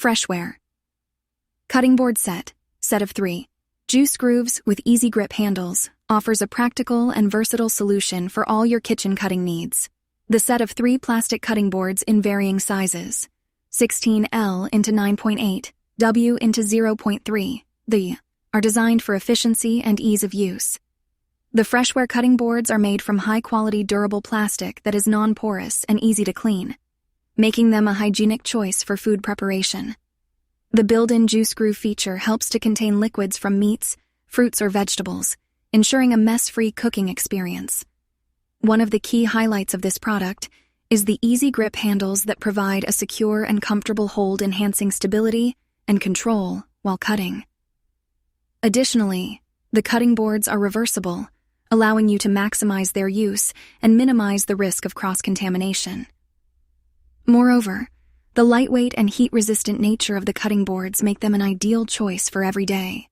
Freshware. Cutting board set of 3. Juice grooves with easy grip handles offers a practical and versatile solution for all your kitchen cutting needs. The set of 3 plastic cutting boards in varying sizes, 16L into 9.8, W into 0.3, are designed for efficiency and ease of use. The Freshware cutting boards are made from high-quality durable plastic that is non-porous and easy to clean, making them a hygienic choice for food preparation. The built-in juice groove feature helps to contain liquids from meats, fruits, or vegetables, ensuring a mess-free cooking experience. One of the key highlights of this product is the easy grip handles that provide a secure and comfortable hold, enhancing stability and control while cutting. Additionally, the cutting boards are reversible, allowing you to maximize their use and minimize the risk of cross-contamination. Moreover, the lightweight and heat-resistant nature of the cutting boards make them an ideal choice for every day.